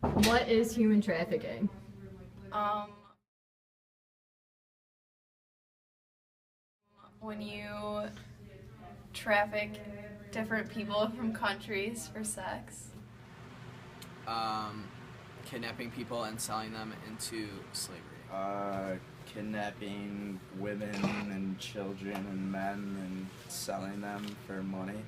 What is human trafficking? Um, when you traffic different people from countries for sex. Kidnapping people and selling them into slavery. Kidnapping women and children and men and selling them for money.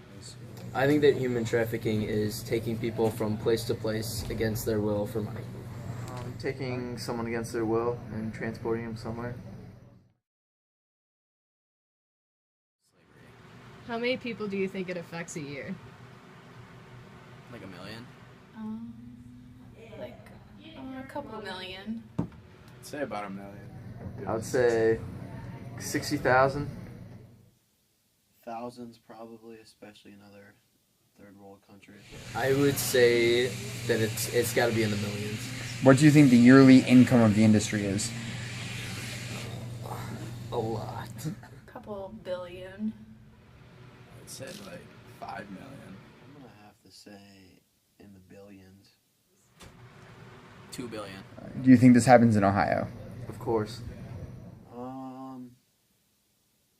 I think that human trafficking is taking people from place to place against their will for money. Taking someone against their will and transporting them somewhere. How many people do you think it affects a year? Like 1 million? Like a couple million. I'd say about 1 million. I would say 60,000. Thousands probably, especially in other third world countries. I would say that it's got to be in the millions. What do you think the yearly income of the industry is? A lot. Couple billion. I'd say like 5 million. I'm gonna have to say in the billions. 2 billion. Do you think this happens in Ohio? Of course.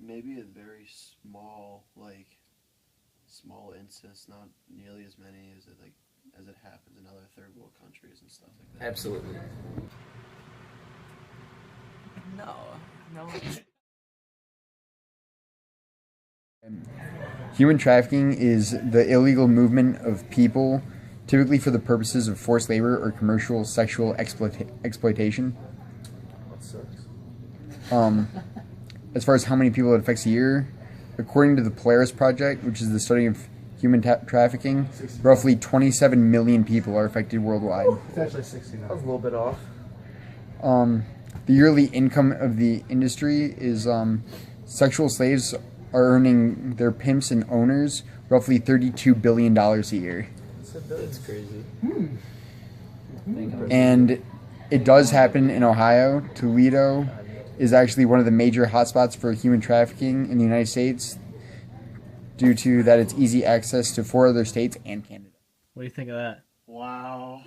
Maybe a very small instance, not nearly as many as it happens in other third world countries and stuff like that. Absolutely. No. Human trafficking is the illegal movement of people, typically for the purposes of forced labor or commercial sexual exploitation. That sucks. As far as how many people it affects a year, according to the Polaris Project, which is the study of human trafficking, roughly 27 million people are affected worldwide. It's actually 69. I was a little bit off. The yearly income of the industry is sexual slaves are earning their pimps and owners roughly $32 billion a year. That's crazy. And it does happen in Ohio. Toledo is actually one of the major hotspots for human trafficking in the United States due to that it's easy access to 4 other states and Canada. What do you think of that? Wow.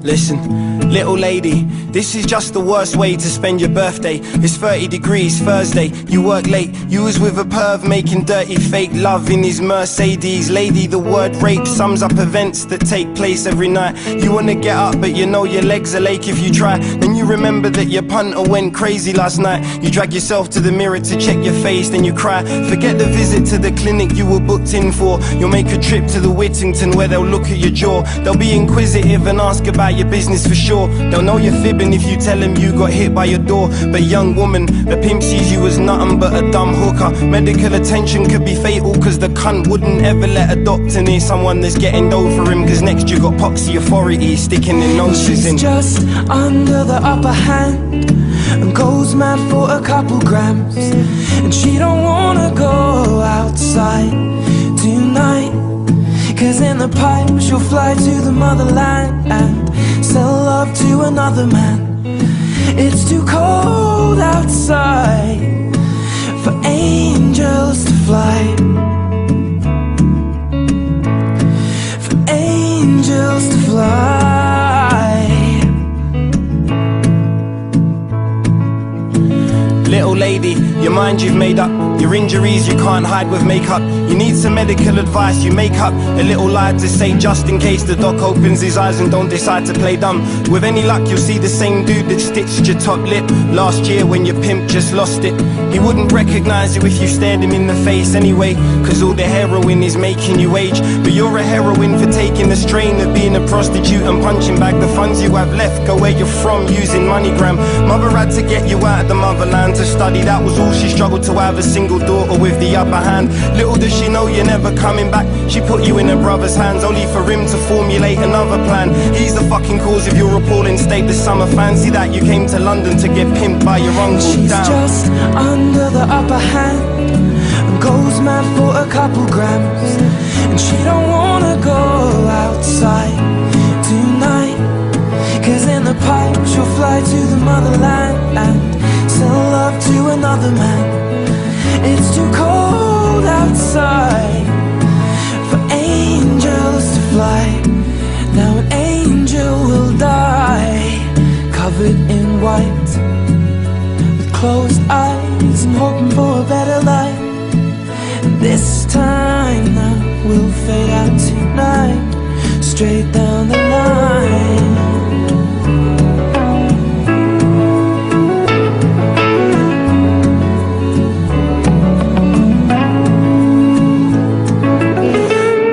Listen, little lady, this is just the worst way to spend your birthday. It's 30 degrees, Thursday, you work late. You was with a perv making dirty fake love in his Mercedes. Lady, the word rape sums up events that take place every night. You wanna get up, but you know your legs are ache if you try. Then you remember that your punter went crazy last night. You drag yourself to the mirror to check your face, then you cry. Forget the visit to the clinic you were booked in for. You'll make a trip to the Whittington where they'll look at your jaw. They'll be inquisitive and ask about your business for sure. They'll know you're fibbing if you tell them you got hit by your door. But young woman, the pimp sees you as nothing but a dumb hooker. Medical attention could be fatal, cause the cunt wouldn't ever let a doctor near someone that's getting dough for him. Cause next you got poxy authority sticking their noses in. She's just under the upper hand and goes mad for a couple grams. And she don't wanna go outside tonight, cause in the pipe she'll fly to the motherland and sell love to another man. It's too cold outside for angels to fly, for angels to fly. Little lady, your mind you've made up. Your injuries you can't hide with makeup. You need some medical advice, you make up a little lie to say just in case the doc opens his eyes and don't decide to play dumb. With any luck you'll see the same dude that stitched your top lip last year when your pimp just lost it. He wouldn't recognize you if you stared him in the face anyway, cause all the heroin is making you age. But you're a heroine for taking the strain of being a prostitute and punching back the funds you have left. Go where you're from using MoneyGram. Mother had to get you out of the motherland to study, that was all. She struggled to have a single daughter with the upper hand. Little does she know you're never coming back. She put you in her brother's hands only for him to formulate another plan. He's the fucking cause of your appalling state this summer. Fancy that you came to London to get pimped by your uncle. She's just under the upper hand and goes mad for a couple grams. And she don't wanna go out tonight, straight down the line.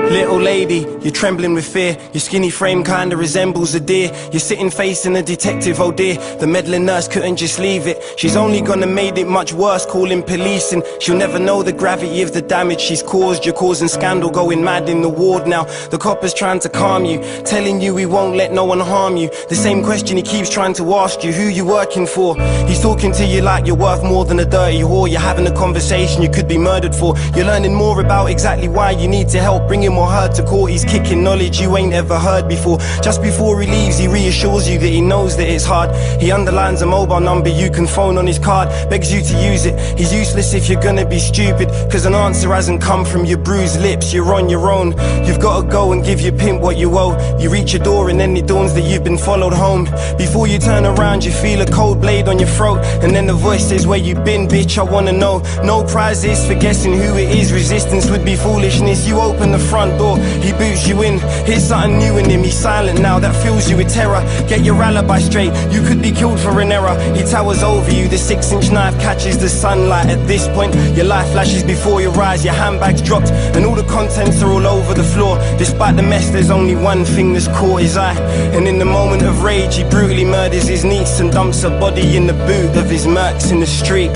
Little lady, you're trembling with fear. Your skinny frame kinda resembles a deer. You're sitting facing a detective, oh dear. The meddling nurse couldn't just leave it. She's only gonna made it much worse, calling police, and she'll never know the gravity of the damage she's caused. You're causing scandal, going mad in the ward now. The copper's trying to calm you, telling you he won't let no one harm you. The same question he keeps trying to ask you, who you working for? He's talking to you like you're worth more than a dirty whore. You're having a conversation you could be murdered for. You're learning more about exactly why you need to help, bring him or her to court. He's kicking knowledge you ain't ever heard before. Just before he leaves, he reassures you that he knows that it's hard. He underlines a mobile number you can phone on his card, begs you to use it. He's useless if you're gonna be stupid, cause an answer hasn't come from your bruised lips. You're on your own, you've gotta go and give your pimp what you owe. You reach your door and then it dawns that you've been followed home. Before you turn around you feel a cold blade on your throat, and then the voice says, where you been, bitch, I wanna know. No prizes for guessing who it is, resistance would be foolishness. You open the front door, he boots you in. Here's something new in him, he's silent now, that fills you with terror. Get your alibi straight, you could be killed for an error. He towers over you, the 6-inch knife catches the sunlight. At this point, your life flashes before your eyes. Your handbag's dropped and all the contents are all over the floor. Despite the mess, there's only one thing that's caught his eye, and in the moment of rage he brutally murders his niece and dumps her body in the boot of his Mercs in the street.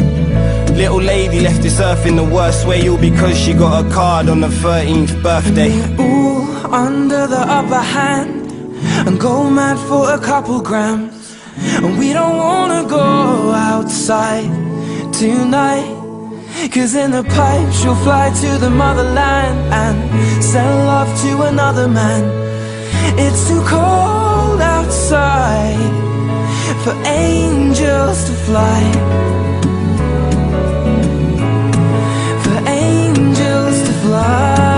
Little lady left this earth in the worst way, all because she got a card on her 13th birthday. All under the upper hand and go mad for a couple grams, and we don't wanna go outside tonight, cause in a pipe she'll fly to the motherland and sell love to another man. It's too cold outside for angels to fly, for angels to fly.